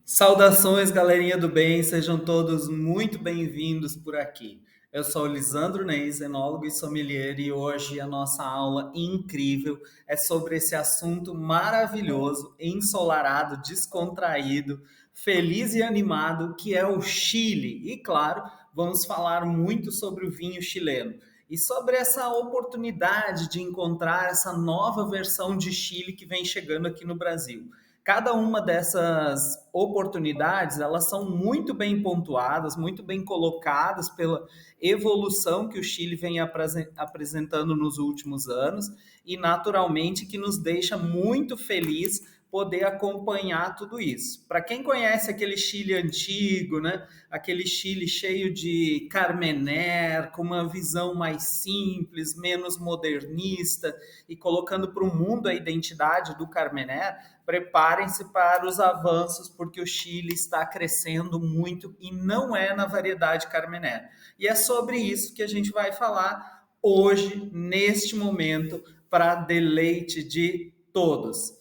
Saudações, galerinha do bem, sejam todos muito bem-vindos por aqui. Eu sou o Lisandro Neis, enólogo e sommelier, e hoje a nossa aula incrível é sobre esse assunto maravilhoso, ensolarado, descontraído, feliz e animado, que é o Chile. E claro, vamos falar muito sobre o vinho chileno e sobre essa oportunidade de encontrar essa nova versão de Chile que vem chegando aqui no Brasil. Cada uma dessas oportunidades, elas são muito bem pontuadas, muito bem colocadas pela evolução que o Chile vem apresentando nos últimos anos e, naturalmente, que nos deixa muito feliz poder acompanhar tudo isso. Para quem conhece aquele Chile antigo, né? Aquele Chile cheio de Carmener, com uma visão mais simples, menos modernista e colocando para o mundo a identidade do Carmener, preparem-se para os avanços, porque o Chile está crescendo muito e não é na variedade Carmener. E é sobre isso que a gente vai falar hoje, neste momento, para deleite de todos.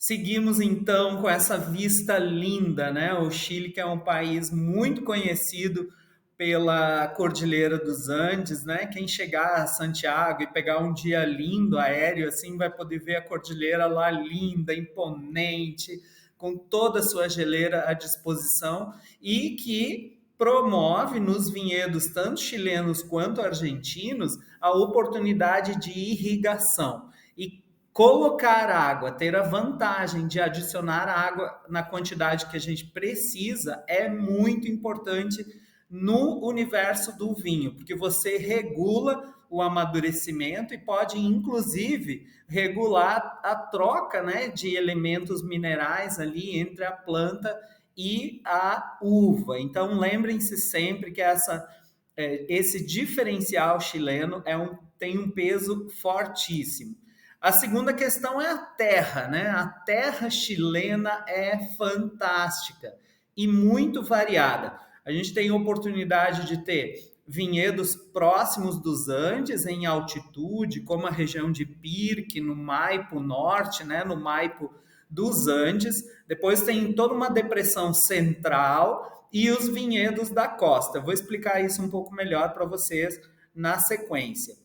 Seguimos então com essa vista linda, né? O Chile, que é um país muito conhecido pela Cordilheira dos Andes, né? Quem chegar a Santiago e pegar um dia lindo aéreo, assim, vai poder ver a cordilheira lá linda, imponente, com toda a sua geleira à disposição e que promove nos vinhedos, tanto chilenos quanto argentinos, a oportunidade de irrigação. E colocar água, ter a vantagem de adicionar água na quantidade que a gente precisa é muito importante no universo do vinho, porque você regula o amadurecimento e pode, inclusive, regular a troca, né, de elementos minerais ali entre a planta e a uva. Então, lembrem-se sempre que esse diferencial chileno tem um peso fortíssimo. A segunda questão é a terra, né? A terra chilena é fantástica e muito variada. A gente tem a oportunidade de ter vinhedos próximos dos Andes, em altitude, como a região de Pirque, no Maipo Norte, né? No Maipo dos Andes. Depois tem toda uma depressão central e os vinhedos da costa. Eu vou explicar isso um pouco melhor para vocês na sequência.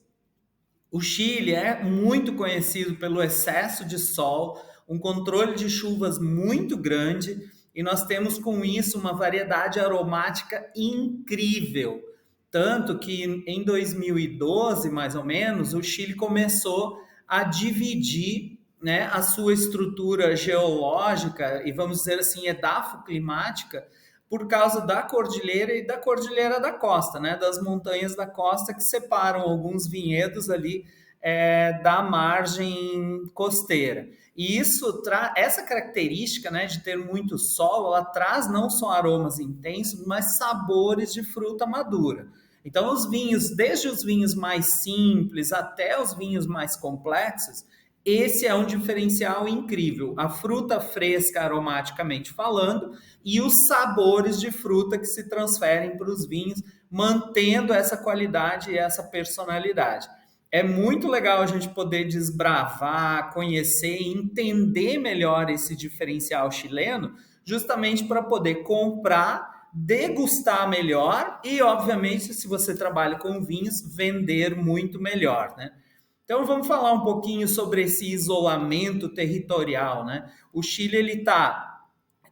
O Chile é muito conhecido pelo excesso de sol, um controle de chuvas muito grande, e nós temos com isso uma variedade aromática incrível. Tanto que em 2012, mais ou menos, o Chile começou a dividir, né, a sua estrutura geológica e, vamos dizer assim, edafoclimática por causa da cordilheira e da cordilheira da costa, né, das montanhas da costa que separam alguns vinhedos ali da margem costeira. E essa característica, né, de ter muito sol, ela traz não só aromas intensos, mas sabores de fruta madura. Então, os vinhos, desde os vinhos mais simples até os vinhos mais complexos, esse é um diferencial incrível. A fruta fresca, aromaticamente falando, e os sabores de fruta que se transferem para os vinhos, mantendo essa qualidade e essa personalidade. É muito legal a gente poder desbravar, conhecer e entender melhor esse diferencial chileno, justamente para poder comprar, degustar melhor e, obviamente, se você trabalha com vinhos, vender muito melhor, né? Então vamos falar um pouquinho sobre esse isolamento territorial, né? O Chile ele está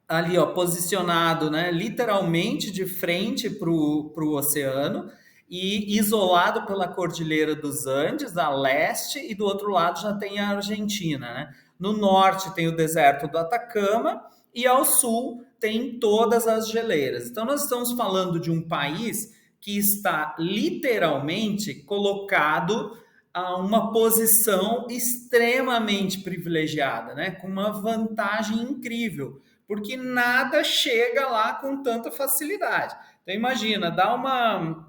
ali, ó, posicionado, né, literalmente de frente para o oceano e isolado pela Cordilheira dos Andes, a leste, e do outro lado já tem a Argentina, né? No norte tem o deserto do Atacama e ao sul tem todas as geleiras. Então nós estamos falando de um país que está literalmente colocado a uma posição extremamente privilegiada, né? Com uma vantagem incrível, porque nada chega lá com tanta facilidade. Então imagina,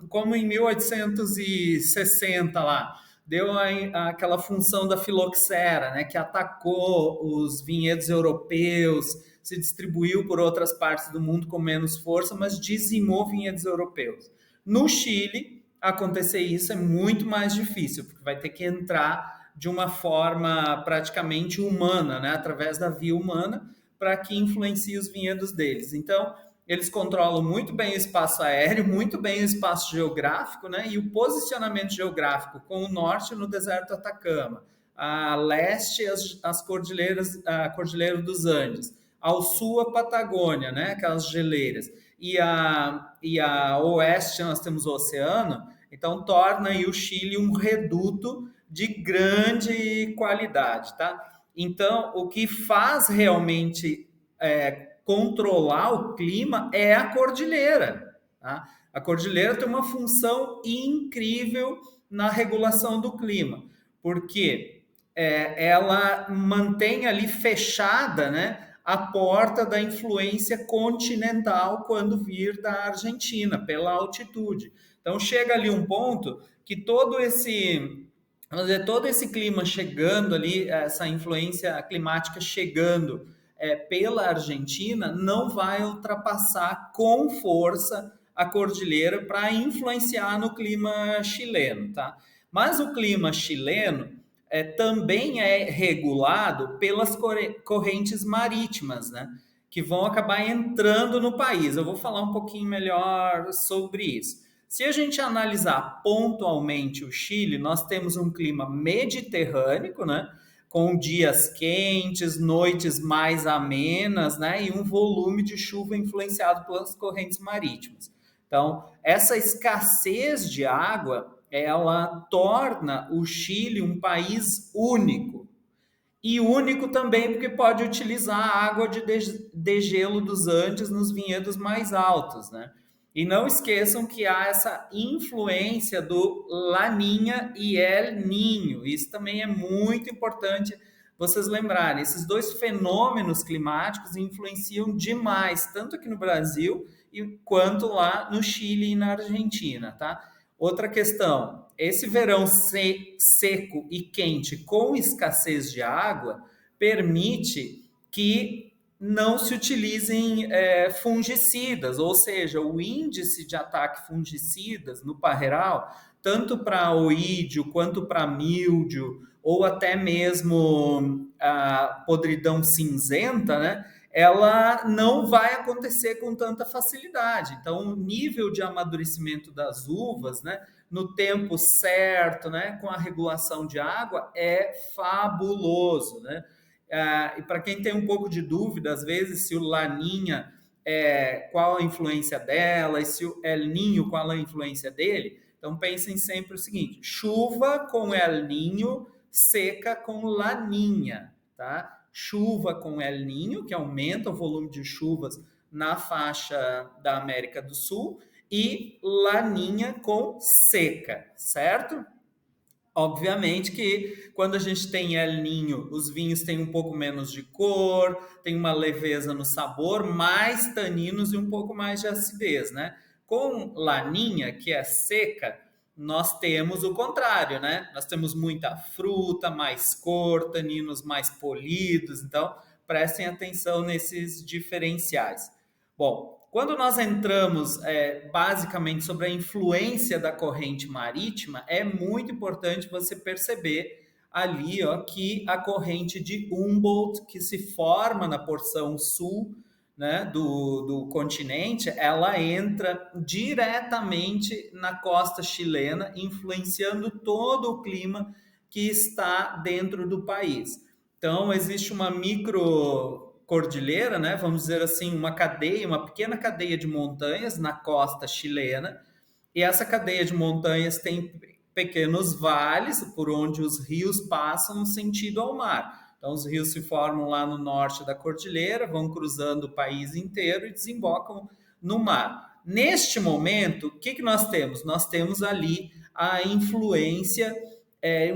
como em 1860 lá, deu aquela função da filoxera, né, que atacou os vinhedos europeus, se distribuiu por outras partes do mundo com menos força, mas dizimou vinhedos europeus. No Chile, acontecer isso é muito mais difícil, porque vai ter que entrar de uma forma praticamente humana, né, através da via humana, para que influencie os vinhedos deles. Então, eles controlam muito bem o espaço aéreo, muito bem o espaço geográfico, né? E o posicionamento geográfico com o norte no deserto do Atacama, a leste as cordilheiras, a Cordilheira dos Andes, ao sul a Patagônia, né? Aquelas geleiras, e a oeste nós temos o oceano, então torna aí o Chile um reduto de grande qualidade, tá? Então, o que faz realmente controlar o clima é a cordilheira. Tá? A cordilheira tem uma função incrível na regulação do clima, porque ela mantém ali fechada, né, a porta da influência continental quando vir da Argentina, pela altitude. Então chega ali um ponto que todo esse clima chegando ali, essa influência climática chegando pela Argentina, não vai ultrapassar com força a cordilheira para influenciar no clima chileno, tá? Mas o clima chileno também é regulado pelas correntes marítimas, né? Que vão acabar entrando no país. Eu vou falar um pouquinho melhor sobre isso. Se a gente analisar pontualmente o Chile, nós temos um clima mediterrâneo, né? Com dias quentes, noites mais amenas, né? E um volume de chuva influenciado pelas correntes marítimas. Então, essa escassez de água, ela torna o Chile um país único. E único também porque pode utilizar a água de degelo dos Andes nos vinhedos mais altos, né? E não esqueçam que há essa influência do Laninha e El Ninho. Isso também é muito importante vocês lembrarem. Esses dois fenômenos climáticos influenciam demais, tanto aqui no Brasil quanto lá no Chile e na Argentina, tá? Outra questão, esse verão seco e quente com escassez de água permite que não se utilizem fungicidas, ou seja, o índice de ataque fungicidas no parreiral, tanto para oídio quanto para míldio, ou até mesmo a podridão cinzenta, né? Ela não vai acontecer com tanta facilidade. Então, o nível de amadurecimento das uvas, né, no tempo certo, né, com a regulação de água, é fabuloso, né? E para quem tem um pouco de dúvida, às vezes, se o Laninha, qual a influência dela, e se o El Ninho, qual a influência dele, então pensem sempre o seguinte: chuva com El Ninho, seca com Laninha, tá? Chuva com El Ninho, que aumenta o volume de chuvas na faixa da América do Sul, e Laninha com seca, certo? Obviamente que quando a gente tem El Ninho, os vinhos têm um pouco menos de cor, tem uma leveza no sabor, mais taninos e um pouco mais de acidez, né? Com Laninha, que é seca, nós temos o contrário, né? Nós temos muita fruta, mais cor, taninos mais polidos, então prestem atenção nesses diferenciais. Bom, quando nós entramos basicamente sobre a influência da corrente marítima, é muito importante você perceber ali que a corrente de Humboldt, que se forma na porção sul, né, do continente, ela entra diretamente na costa chilena, influenciando todo o clima que está dentro do país. Então, existe uma microcordilheira, né, vamos dizer assim, uma cadeia, uma pequena cadeia de montanhas na costa chilena, e essa cadeia de montanhas tem pequenos vales por onde os rios passam no sentido ao mar. Então, os rios se formam lá no norte da cordilheira, vão cruzando o país inteiro e desembocam no mar. Neste momento, o que nós temos? Nós temos ali a influência,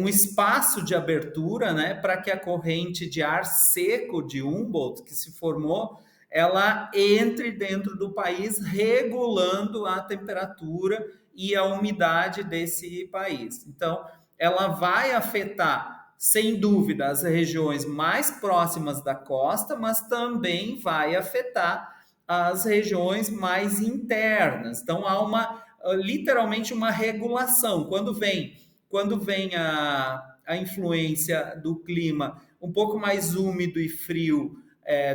um espaço de abertura, né, para que a corrente de ar seco de Humboldt, que se formou, ela entre dentro do país, regulando a temperatura e a umidade desse país. Então, ela vai afetar, sem dúvida, as regiões mais próximas da costa, mas também vai afetar as regiões mais internas. Então, há literalmente uma regulação. Quando vem a influência do clima um pouco mais úmido e frio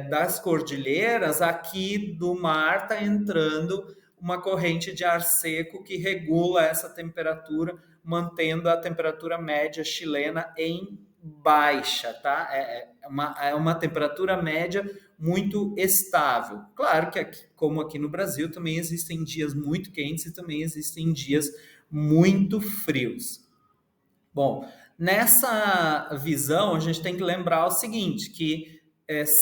das cordilheiras, aqui do mar está entrando uma corrente de ar seco que regula essa temperatura, mantendo a temperatura média chilena em baixa, tá? É uma temperatura média muito estável. Claro que, aqui, como aqui no Brasil, também existem dias muito quentes e também existem dias muito frios. Bom, nessa visão, a gente tem que lembrar o seguinte, que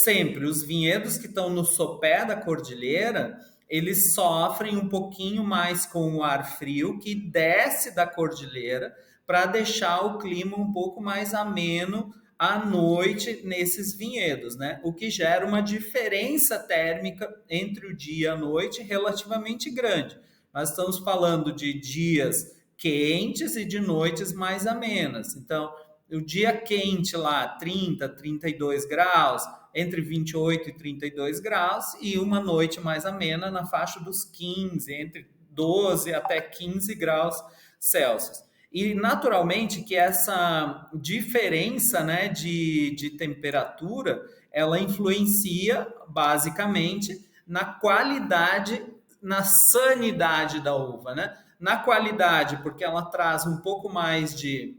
sempre os vinhedos que estão no sopé da cordilheira, eles sofrem um pouquinho mais com o ar frio que desce da cordilheira para deixar o clima um pouco mais ameno à noite nesses vinhedos, né? O que gera uma diferença térmica entre o dia e a noite relativamente grande. Nós estamos falando de dias quentes e de noites mais amenas. Então, o dia quente lá, 30, 32 graus, entre 28 e 32 graus, e uma noite mais amena na faixa dos 15, entre 12 até 15 graus Celsius. E, naturalmente, que essa diferença, né, de temperatura, ela influencia, basicamente, na qualidade, na sanidade da uva, né? Na qualidade, porque ela traz um pouco mais de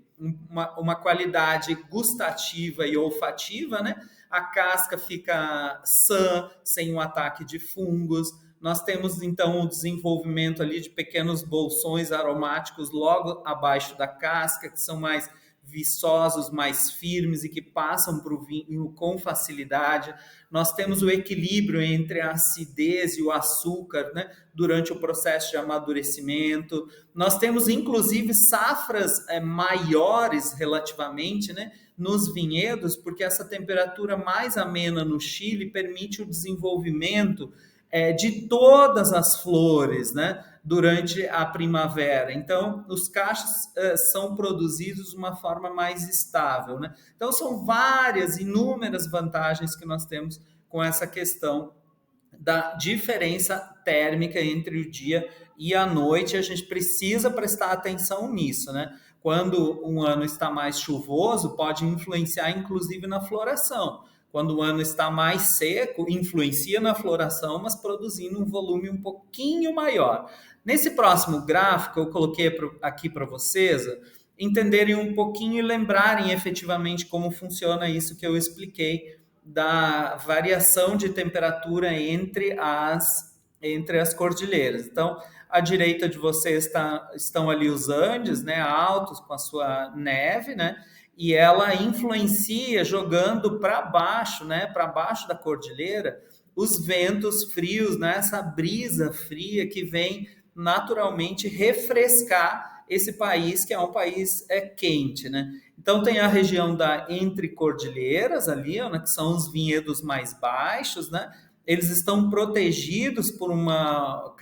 uma qualidade gustativa e olfativa, né? A casca fica sã, sem um ataque de fungos. Nós temos, então, o desenvolvimento ali de pequenos bolsões aromáticos logo abaixo da casca, que são mais viçosos, mais firmes e que passam para o vinho com facilidade. Nós temos o equilíbrio entre a acidez e o açúcar, né, durante o processo de amadurecimento. Nós temos, inclusive, safras maiores relativamente, né, nos vinhedos, porque essa temperatura mais amena no Chile permite o desenvolvimento de todas as flores, né, durante a primavera. Então, os cachos são produzidos de uma forma mais estável, né? Então, são várias, inúmeras vantagens que nós temos com essa questão da diferença térmica entre o dia e a noite. A gente precisa prestar atenção nisso, né? Quando um ano está mais chuvoso, pode influenciar, inclusive, na floração. Quando o ano está mais seco, influencia na floração, mas produzindo um volume um pouquinho maior. Nesse próximo gráfico, eu coloquei aqui para vocês entenderem um pouquinho e lembrarem efetivamente como funciona isso que eu expliquei da variação de temperatura entre as cordilheiras. Então, à direita de vocês estão ali os Andes, né, altos com a sua neve, né? E ela influencia jogando para baixo, né, para baixo da cordilheira, os ventos frios, né, essa brisa fria que vem naturalmente refrescar esse país, que é um país quente, né? Então tem a região da entre cordilheiras ali, né, que são os vinhedos mais baixos, né? Eles estão protegidos por uma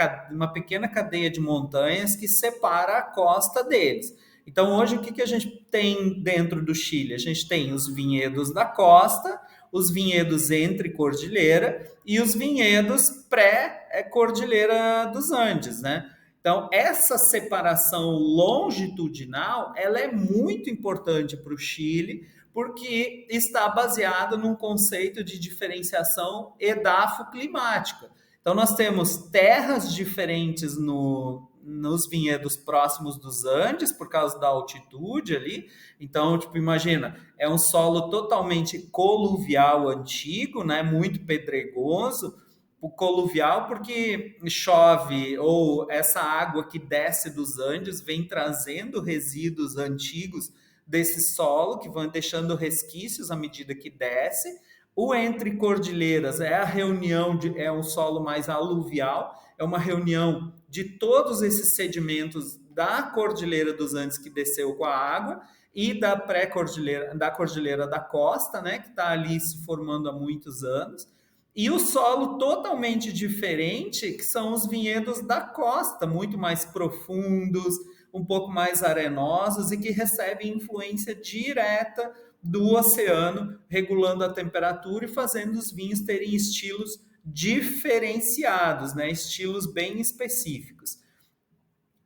pequena cadeia de montanhas que separa a costa deles. Então, hoje, o que a gente tem dentro do Chile? A gente tem os vinhedos da costa, os vinhedos entre cordilheira e os vinhedos pré-cordilheira dos Andes, né? Então, essa separação longitudinal, ela é muito importante para o Chile, porque está baseada num conceito de diferenciação edafoclimática. Então, nós temos terras diferentes nos vinhedos próximos dos Andes, por causa da altitude ali. Então, tipo, imagina, é um solo totalmente coluvial antigo, né? Muito pedregoso. O coluvial porque chove ou essa água que desce dos Andes vem trazendo resíduos antigos desse solo, que vão deixando resquícios à medida que desce. O entre cordilheiras é a reunião, é um solo mais aluvial, é uma reunião de todos esses sedimentos da Cordilheira dos Andes que desceu com a água e da pré-cordilheira, da Cordilheira da Costa, né, que está ali se formando há muitos anos. E o solo totalmente diferente, que são os vinhedos da costa, muito mais profundos, um pouco mais arenosos e que recebem influência direta do oceano, regulando a temperatura e fazendo os vinhos terem estilos diferenciados, né? Estilos bem específicos.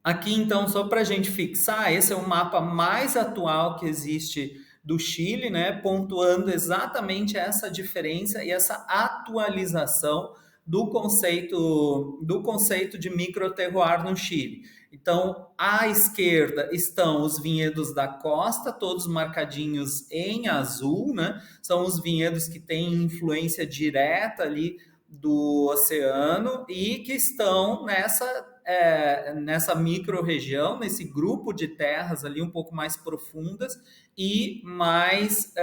Aqui, então, só para a gente fixar, esse é o mapa mais atual que existe do Chile, né, pontuando exatamente essa diferença e essa atualização do conceito de microterroir no Chile. Então, à esquerda estão os vinhedos da costa, todos marcadinhos em azul, né? São os vinhedos que têm influência direta ali do oceano e que estão nessa micro-região, nesse grupo de terras ali um pouco mais profundas e mais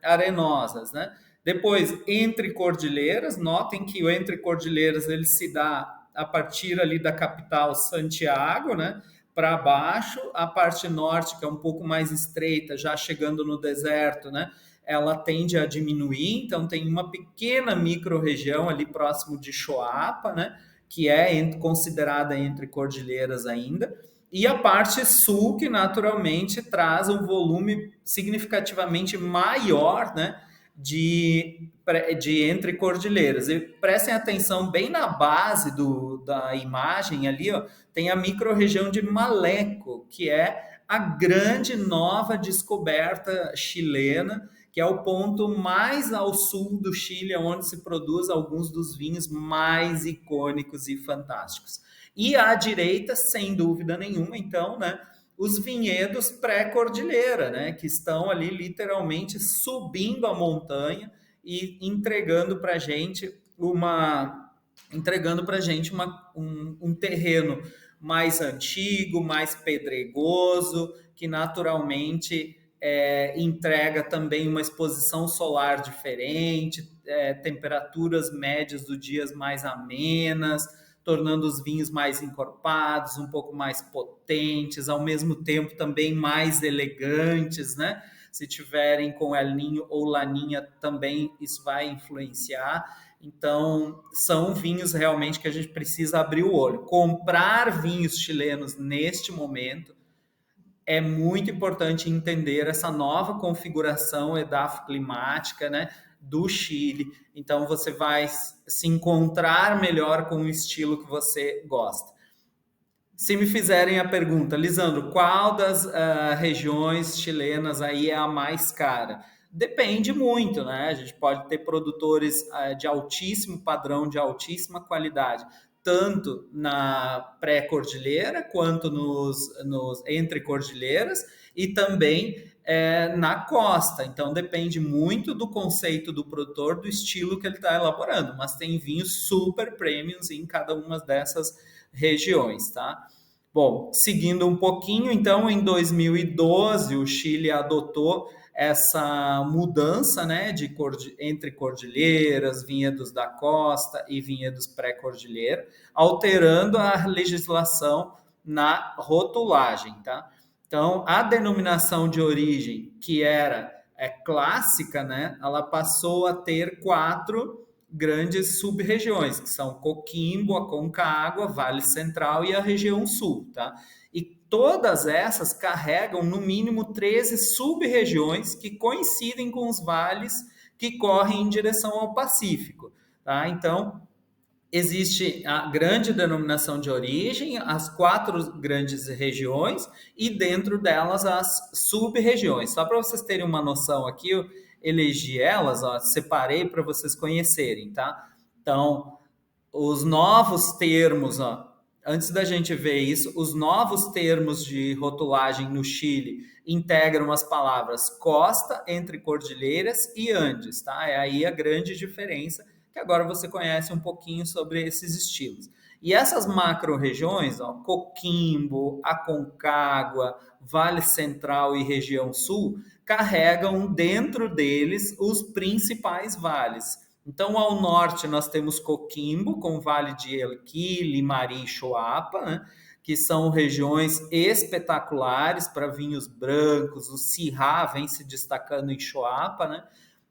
arenosas, né? Depois, entre cordilheiras, notem que o entre cordilheiras ele se dá a partir ali da capital Santiago, né? Para baixo, a parte norte, que é um pouco mais estreita, já chegando no deserto, né? Ela tende a diminuir, então tem uma pequena micro-região ali próximo de Choapa, né? Que é considerada entre cordilheiras ainda, e a parte sul, que naturalmente traz um volume significativamente maior, né? De entre cordilheiras. E prestem atenção, bem na base da imagem ali, ó, tem a microrregião de Maleco, que é a grande nova descoberta chilena, que é o ponto mais ao sul do Chile, onde se produz alguns dos vinhos mais icônicos e fantásticos. E à direita, sem dúvida nenhuma, então, né, os vinhedos pré-cordilheira, né, que estão ali literalmente subindo a montanha e entregando para a gente um terreno mais antigo, mais pedregoso, que naturalmente entrega também uma exposição solar diferente, temperaturas médias do dia mais amenas, tornando os vinhos mais encorpados, um pouco mais potentes, ao mesmo tempo também mais elegantes, né? Se tiverem com El Niño ou Laninha, também isso vai influenciar. Então, são vinhos realmente que a gente precisa abrir o olho. Comprar vinhos chilenos neste momento é muito importante entender essa nova configuração edafoclimática, né, do Chile. Então, você vai se encontrar melhor com o estilo que você gosta. Se me fizerem a pergunta, Lisandro, qual das regiões chilenas aí é a mais cara? Depende muito, né? A gente pode ter produtores de altíssimo padrão, de altíssima qualidade, tanto na pré-cordilheira quanto nos entre cordilheiras e também na costa. Então depende muito do conceito do produtor, do estilo que ele está elaborando, mas tem vinhos super premiums em cada uma dessas regiões, tá? Bom, seguindo um pouquinho, então, em 2012, o Chile adotou essa mudança, né, entre cordilheiras, vinhedos da costa e vinhedos pré-cordilheira, alterando a legislação na rotulagem, tá? Então, a denominação de origem, que era clássica, né, ela passou a ter 4 grandes sub-regiões, que são Coquimbo, Aconcagua, Vale Central e a região sul, tá? E todas essas carregam no mínimo 13 sub-regiões que coincidem com os vales que correm em direção ao Pacífico, tá? Então, existe a grande denominação de origem, as 4 grandes regiões e dentro delas as sub-regiões. Só para vocês terem uma noção aqui, eu elegi elas, ó, separei para vocês conhecerem, tá? Então, os novos termos, ó, antes da gente ver isso, os novos termos de rotulagem no Chile integram as palavras costa, entre cordilheiras e Andes, tá? É aí a grande diferença, que agora você conhece um pouquinho sobre esses estilos. E essas macro-regiões, Coquimbo, Aconcagua, Vale Central e região sul, carregam dentro deles os principais vales. Então, ao norte, nós temos Coquimbo, com o Vale de Elqui, Limari e Choapa, né? Que são regiões espetaculares para vinhos brancos. O Syrah vem se destacando em Choapa, né?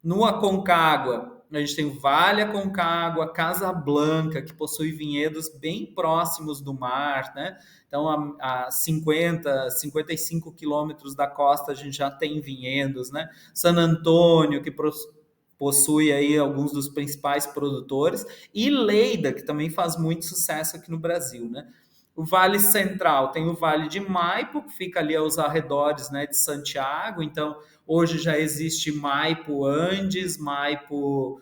No Aconcagua, a gente tem o Vale Aconcagua, Casablanca, que possui vinhedos bem próximos do mar, né? Então, a 55 quilômetros da costa, a gente já tem vinhedos, né? San Antônio, que possui aí alguns dos principais produtores, e Lleida, que também faz muito sucesso aqui no Brasil, né? O Vale Central tem o Vale de Maipo, que fica ali aos arredores, né, de Santiago. Então, hoje já existe Maipo Andes, Maipo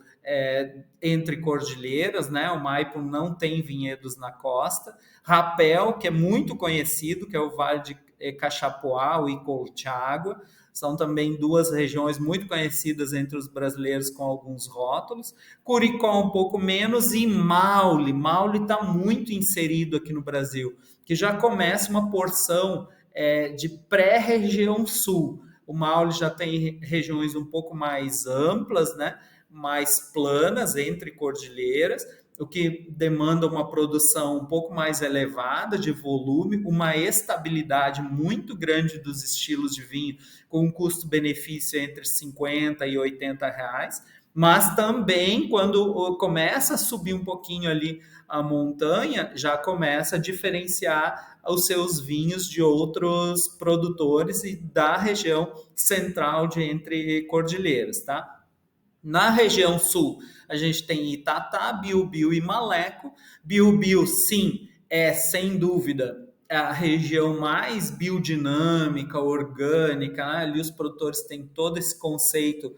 entre cordilheiras, né? O Maipo não tem vinhedos na costa. Rapel, que é muito conhecido, que é o Vale de Cachapoá e Colchagua. São também duas regiões muito conhecidas entre os brasileiros com alguns rótulos. Curicó um pouco menos e Maule. Maule está muito inserido aqui no Brasil, que já começa uma porção de pré-região sul. O Maule já tem regiões um pouco mais amplas, né? Mais planas entre cordilheiras, o que demanda uma produção um pouco mais elevada de volume, uma estabilidade muito grande dos estilos de vinho, com um custo-benefício entre 50 e 80 reais, mas também quando começa a subir um pouquinho ali a montanha, já começa a diferenciar os seus vinhos de outros produtores e da região central de entre cordilheiras, tá? Na região sul, a gente tem Itatá, Biúbiú e Maleco. Biúbiú, sim, é sem dúvida a região mais biodinâmica, orgânica, né? Ali os produtores têm todo esse conceito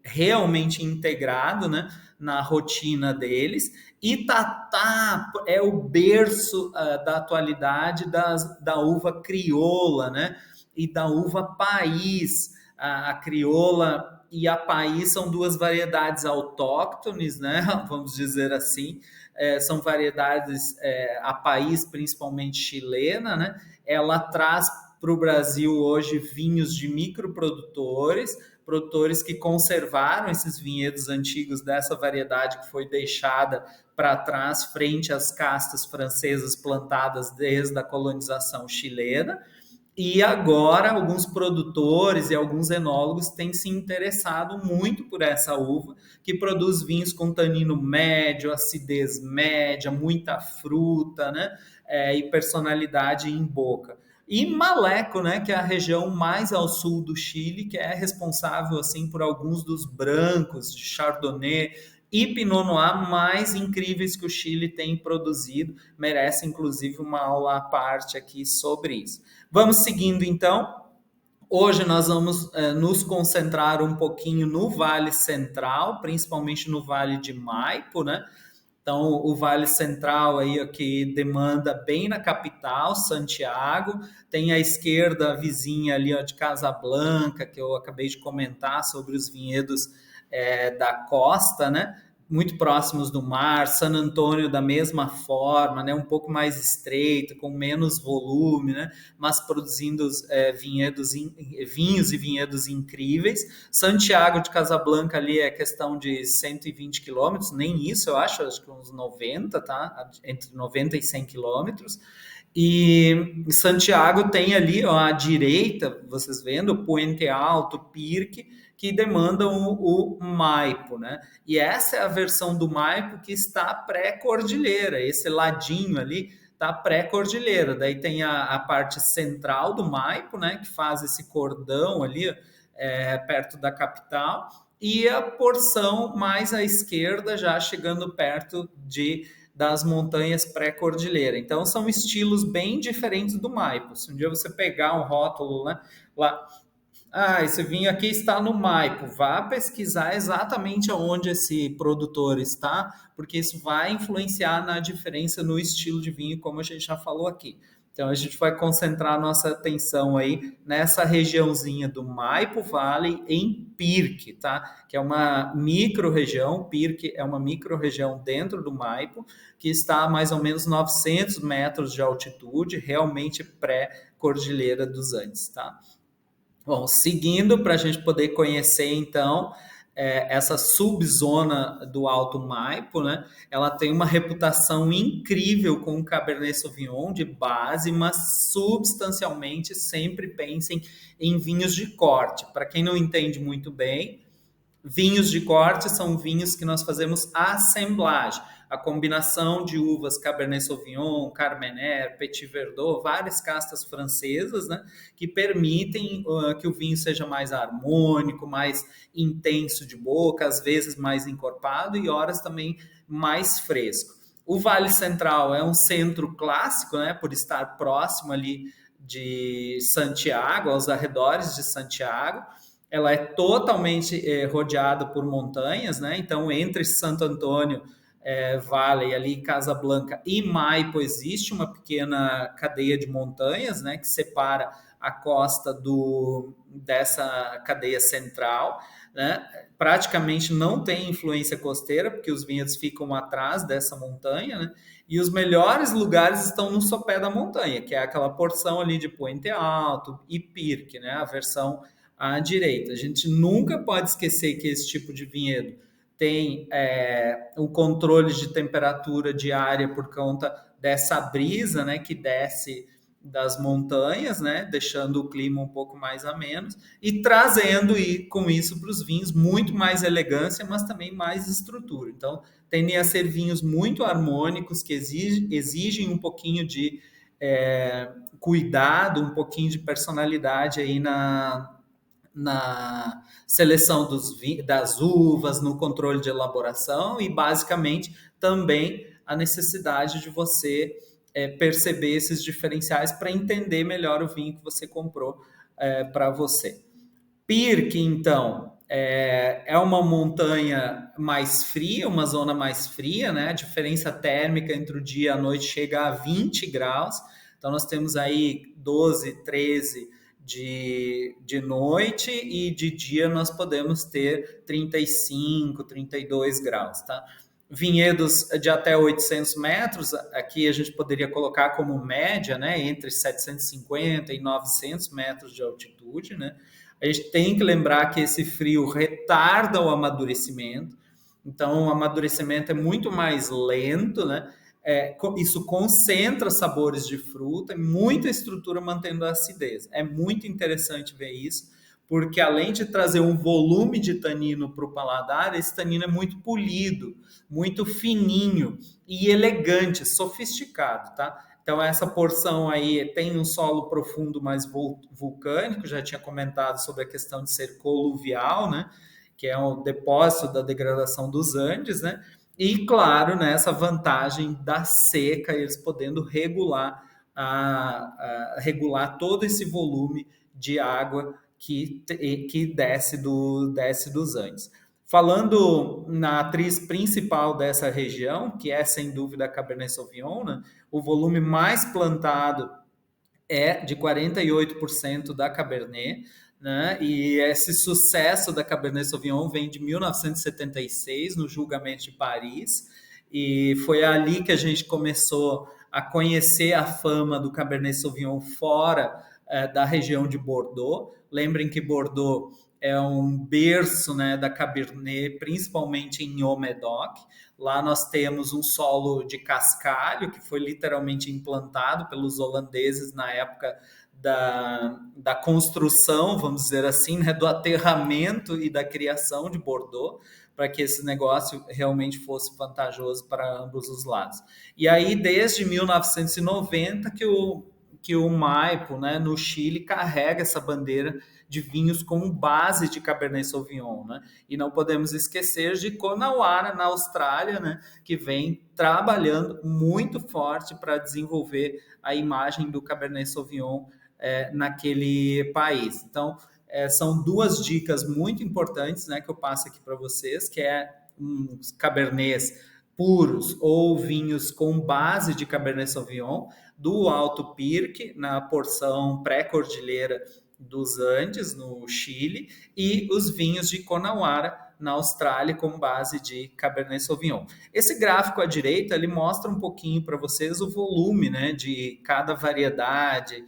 realmente integrado, né, na rotina deles. Itatá é o berço da atualidade da uva crioula, né, e da uva país. A crioula e a país são duas variedades autóctones, né? Vamos dizer assim. São variedades, a país principalmente chilena, né? Ela traz para o Brasil hoje vinhos de microprodutores, produtores que conservaram esses vinhedos antigos dessa variedade que foi deixada para trás frente às castas francesas plantadas desde a colonização chilena. E agora, alguns produtores e alguns enólogos têm se interessado muito por essa uva, que produz vinhos com tanino médio, acidez média, muita fruta, né? E personalidade em boca. E Maleco, né, que é a região mais ao sul do Chile, que é responsável assim por alguns dos brancos de Chardonnay e Pinot Noir mais incríveis que o Chile tem produzido. Merece, inclusive, uma aula à parte aqui sobre isso. Vamos seguindo, então. Hoje nós vamos nos concentrar um pouquinho no Vale Central, principalmente no Vale de Maipo, né? Então, o Vale Central aí, que demanda bem na capital, Santiago. Tem à esquerda a vizinha ali, ó, de Casablanca, que eu acabei de comentar sobre os vinhedos da costa, né? Muito próximos do mar. San Antônio da mesma forma, né? Um pouco mais estreito, com menos volume, né? Mas produzindo vinhos e vinhedos incríveis. Santiago de Casablanca ali é questão de 120 quilômetros, nem isso eu acho que uns 90, tá? Entre 90 e 100 quilômetros. E Santiago tem ali, ó, à direita, vocês vendo, Puente Alto, Pirque, que demandam o Maipo, né? E essa é a versão do Maipo que está pré-cordilheira, esse ladinho ali está pré-cordilheira. Daí tem a parte central do Maipo, né, que faz esse cordão ali perto da capital, e a porção mais à esquerda, já chegando perto das montanhas pré-cordilheira. Então, são estilos bem diferentes do Maipo. Se um dia você pegar um rótulo, né, lá, esse vinho aqui está no Maipo. Vá pesquisar exatamente onde esse produtor está, porque isso vai influenciar na diferença no estilo de vinho, como a gente já falou aqui. Então, a gente vai concentrar nossa atenção aí nessa regiãozinha do Maipo Valley em Pirque, tá? Que é uma micro-região. Pirque é uma micro-região dentro do Maipo, que está a mais ou menos 900 metros de altitude, realmente pré-cordilheira dos Andes, tá? Bom, seguindo para a gente poder conhecer, então, essa subzona do Alto Maipo, né? Ela tem uma reputação incrível com o Cabernet Sauvignon de base, mas substancialmente sempre pensem em vinhos de corte. Para quem não entende muito bem, vinhos de corte são vinhos que nós fazemos assemblagem, a combinação de uvas Cabernet Sauvignon, Carmener, Petit Verdot, várias castas francesas, né, que permitem que o vinho seja mais harmônico, mais intenso de boca, às vezes mais encorpado e horas também mais fresco. O Vale Central é um centro clássico, né, por estar próximo ali de Santiago, aos arredores de Santiago. Ela é totalmente rodeada por montanhas, né? Então, entre Santo Antônio, Vale, ali Casablanca e Maipo, existe uma pequena cadeia de montanhas, né, que separa a costa dessa cadeia central, né? Praticamente não tem influência costeira, porque os vinhedos ficam atrás dessa montanha, né? E os melhores lugares estão no sopé da montanha, que é aquela porção ali de Puente Alto e Pirque, né? A versão à direita. A gente nunca pode esquecer que esse tipo de vinhedo tem o controle de temperatura diária por conta dessa brisa, né, que desce das montanhas, né, deixando o clima um pouco mais ameno e trazendo com isso para os vinhos muito mais elegância, mas também mais estrutura. Então, tendem a ser vinhos muito harmônicos, que exigem um pouquinho de cuidado, um pouquinho de personalidade aí na seleção das uvas, no controle de elaboração e, basicamente, também a necessidade de você perceber esses diferenciais para entender melhor o vinho que você comprou para você. Pirque, então, é uma montanha mais fria, uma zona mais fria, né? A diferença térmica entre o dia e a noite chega a 20 graus. Então, nós temos aí 12, 13 de noite e de dia nós podemos ter 35, 32 graus, tá? Vinhedos de até 800 metros, aqui a gente poderia colocar como média, né, entre 750 e 900 metros de altitude, né? A gente tem que lembrar que esse frio retarda o amadurecimento, então o amadurecimento é muito mais lento, né? Isso concentra sabores de fruta e muita estrutura mantendo a acidez. É muito interessante ver isso, porque além de trazer um volume de tanino para o paladar, esse tanino é muito polido, muito fininho e elegante, sofisticado, tá? Então, essa porção aí tem um solo profundo mais vulcânico, já tinha comentado sobre a questão de ser coluvial, né? Que é o depósito da degradação dos Andes, né? E, claro, né, essa vantagem da seca, eles podendo regular todo esse volume de água que desce dos Andes. Falando na atriz principal dessa região, que é sem dúvida a Cabernet Sauvignon, né? O volume mais plantado é de 48% da Cabernet, né? E esse sucesso da Cabernet Sauvignon vem de 1976, no julgamento de Paris, e foi ali que a gente começou a conhecer a fama do Cabernet Sauvignon fora da região de Bordeaux. Lembrem que Bordeaux é um berço, né, da Cabernet, principalmente em Haut-Médoc. Lá nós temos um solo de cascalho, que foi literalmente implantado pelos holandeses na época da construção, vamos dizer assim, né, do aterramento e da criação de Bordeaux, para que esse negócio realmente fosse vantajoso para ambos os lados. E aí, desde 1990, que o Maipo, né, no Chile, carrega essa bandeira de vinhos como base de Cabernet Sauvignon, né? E não podemos esquecer de Coonawarra, na Austrália, né, que vem trabalhando muito forte para desenvolver a imagem do Cabernet Sauvignon naquele país. Então, são duas dicas muito importantes, né, que eu passo aqui para vocês, que é uns Cabernets puros ou vinhos com base de Cabernet Sauvignon do Alto Pirque, na porção pré-cordilheira dos Andes, no Chile, e os vinhos de Coonawarra, na Austrália, com base de Cabernet Sauvignon. Esse gráfico à direita, ele mostra um pouquinho para vocês o volume, né, de cada variedade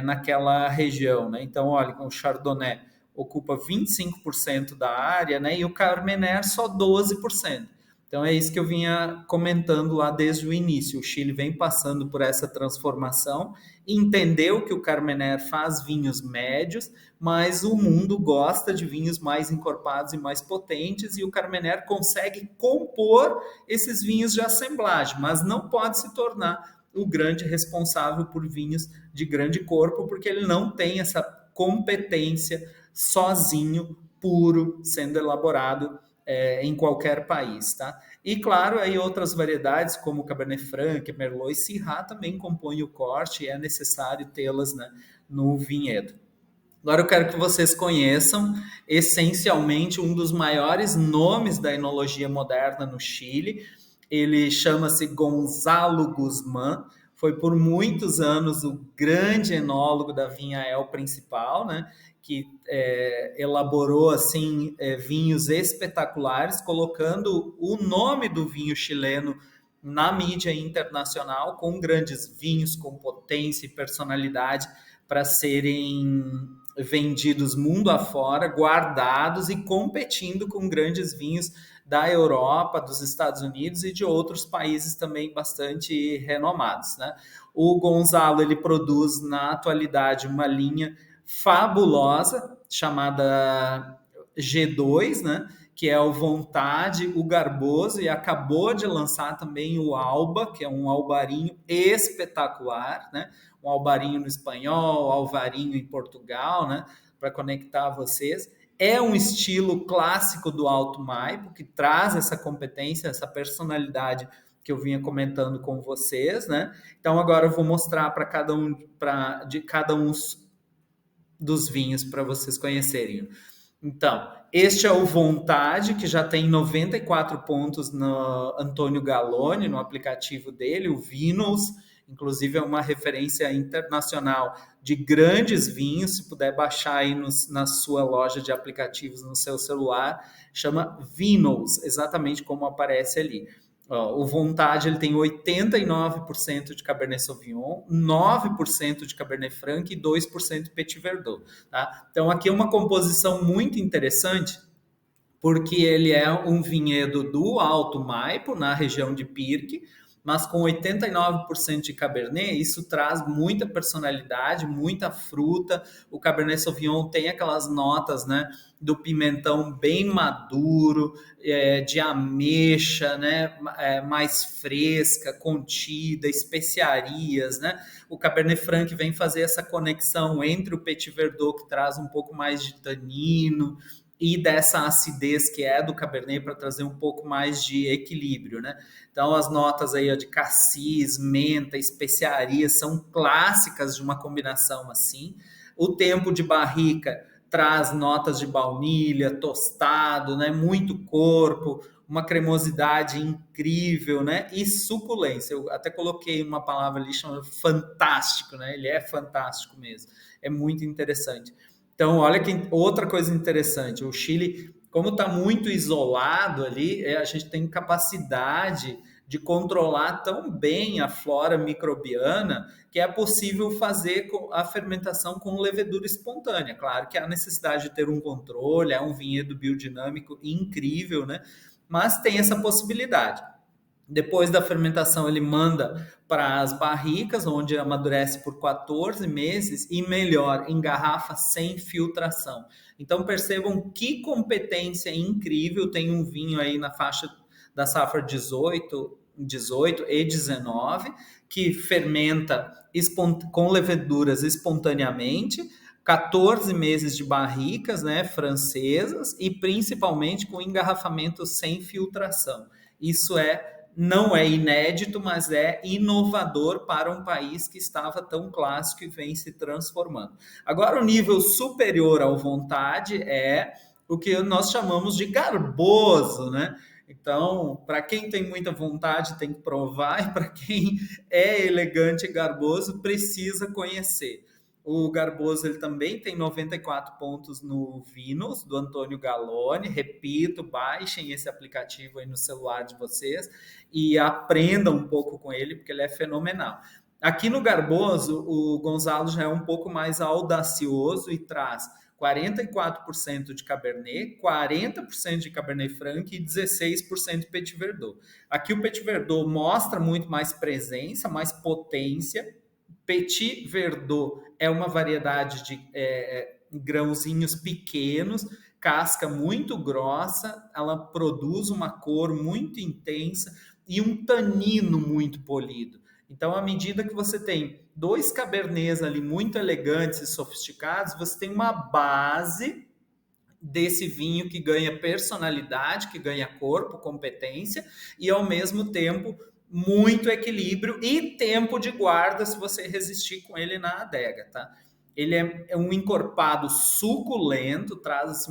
naquela região, né? Então, olha, o Chardonnay ocupa 25% da área, né, e o Carmener só 12%. Então é isso que eu vinha comentando lá desde o início. O Chile vem passando por essa transformação, entendeu que o Carmener faz vinhos médios, mas o mundo gosta de vinhos mais encorpados e mais potentes, e o Carmener consegue compor esses vinhos de assemblagem, mas não pode se tornar o grande responsável por vinhos de grande corpo, porque ele não tem essa competência sozinho, puro, sendo elaborado em qualquer país, tá? E claro, aí outras variedades como Cabernet Franc, Merlot e Syrah também compõem o corte e é necessário tê-las, né, no vinhedo. Agora eu quero que vocês conheçam essencialmente um dos maiores nomes da enologia moderna no Chile. Ele chama-se Gonzalo Guzmán. Foi por muitos anos o grande enólogo da vinha El Principal, né? Que elaborou assim vinhos espetaculares, colocando o nome do vinho chileno na mídia internacional, com grandes vinhos, com potência e personalidade para serem vendidos mundo afora, guardados e competindo com grandes vinhos da Europa, dos Estados Unidos e de outros países também bastante renomados, né? O Gonzalo ele produz na atualidade uma linha fabulosa chamada G2, né? Que é o Vontade, o Garboso, e acabou de lançar também o Alba, que é um albarinho espetacular, né? Um albarinho no espanhol, alvarinho em Portugal, né? Para conectar vocês. É um estilo clássico do Alto Maipo, que traz essa competência, essa personalidade que eu vinha comentando com vocês, né? Então agora eu vou mostrar para de cada um dos vinhos para vocês conhecerem. Então, este é o Vontade, que já tem 94 pontos no Antônio Galloni, no aplicativo dele, o Vinos, inclusive é uma referência internacional de grandes vinhos, se puder baixar aí na sua loja de aplicativos no seu celular, chama Vinos, exatamente como aparece ali. O Vontade ele tem 89% de Cabernet Sauvignon, 9% de Cabernet Franc e 2% Petit Verdot. Tá? Então aqui é uma composição muito interessante, porque ele é um vinhedo do Alto Maipo, na região de Pirque, mas com 89% de Cabernet, isso traz muita personalidade, muita fruta. O Cabernet Sauvignon tem aquelas notas, né, do pimentão bem maduro, de ameixa, né, mais fresca, contida, especiarias, né? O Cabernet Franc vem fazer essa conexão entre o Petit Verdot, que traz um pouco mais de tanino, e dessa acidez que é do Cabernet para trazer um pouco mais de equilíbrio, né? Então as notas aí de cassis, menta, especiarias são clássicas de uma combinação assim. O tempo de barrica traz notas de baunilha, tostado, né? Muito corpo, uma cremosidade incrível, né? E suculência. Eu até coloquei uma palavra ali chamada fantástico, né? Ele é fantástico mesmo. É muito interessante. Então, olha que outra coisa interessante, o Chile, como está muito isolado ali, a gente tem capacidade de controlar tão bem a flora microbiana que é possível fazer a fermentação com levedura espontânea. Claro que há necessidade de ter um controle, é um vinhedo biodinâmico incrível, né? Mas tem essa possibilidade. Depois da fermentação, ele manda para as barricas, onde amadurece por 14 meses e melhor, em garrafa sem filtração. Então percebam que competência incrível. Tem um vinho aí na faixa da safra 18 e 19, que fermenta com leveduras espontaneamente, 14 meses de barricas, né, francesas, e principalmente com engarrafamento sem filtração. Isso não é inédito, mas é inovador para um país que estava tão clássico e vem se transformando. Agora, o nível superior ao Vontade é o que nós chamamos de garboso, né? Então, para quem tem muita vontade, tem que provar, e para quem é elegante e garboso, precisa conhecer. O Garboso ele também tem 94 pontos no Vinos, do Antônio Galloni. Repito, baixem esse aplicativo aí no celular de vocês e aprendam um pouco com ele, porque ele é fenomenal. Aqui no Garboso, o Gonzalo já é um pouco mais audacioso e traz 44% de Cabernet, 40% de Cabernet Franc e 16% de Petit Verdot. Aqui o Petit Verdot mostra muito mais presença, mais potência. Petit Verdot é uma variedade de grãozinhos pequenos, casca muito grossa, ela produz uma cor muito intensa e um tanino muito polido. Então, à medida que você tem dois cabernets ali muito elegantes e sofisticados, você tem uma base desse vinho que ganha personalidade, que ganha corpo, competência e ao mesmo tempo muito equilíbrio e tempo de guarda se você resistir com ele na adega, tá? Ele é um encorpado suculento, traz assim,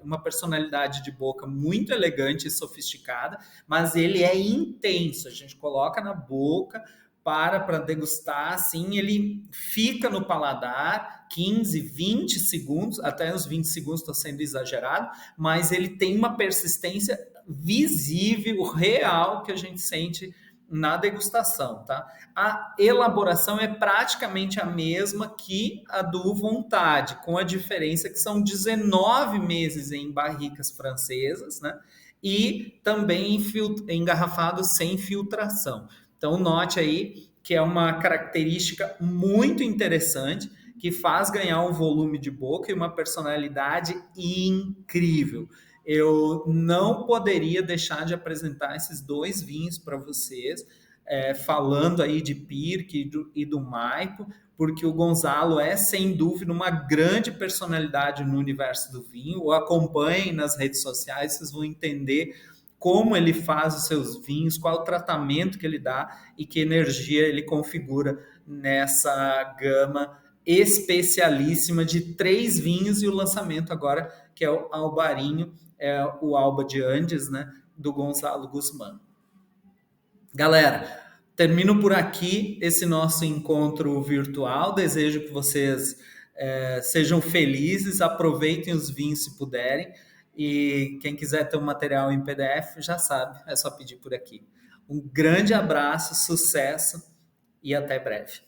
uma personalidade de boca muito elegante e sofisticada, mas ele é intenso. A gente coloca na boca, para degustar, assim, ele fica no paladar 15, 20 segundos, até os 20 segundos estou sendo exagerado, mas ele tem uma persistência visível, real, que a gente sente na degustação, tá? A elaboração é praticamente a mesma que a do Vontade, com a diferença que são 19 meses em barricas francesas, né? E também engarrafado sem filtração. Então, note aí que é uma característica muito interessante que faz ganhar um volume de boca e uma personalidade incrível. Eu não poderia deixar de apresentar esses dois vinhos para vocês, falando aí de Pirque e do Maipo, porque o Gonzalo é, sem dúvida, uma grande personalidade no universo do vinho. O acompanhem nas redes sociais, vocês vão entender como ele faz os seus vinhos, qual o tratamento que ele dá e que energia ele configura nessa gama especialíssima de 3 vinhos e o lançamento agora, que é o Albarinho, o Alba de Andes, né, do Gonzalo Guzmán. Galera, termino por aqui esse nosso encontro virtual. Desejo que vocês sejam felizes, aproveitem os vinhos se puderem. E quem quiser ter um material em PDF, já sabe, é só pedir por aqui. Um grande abraço, sucesso e até breve.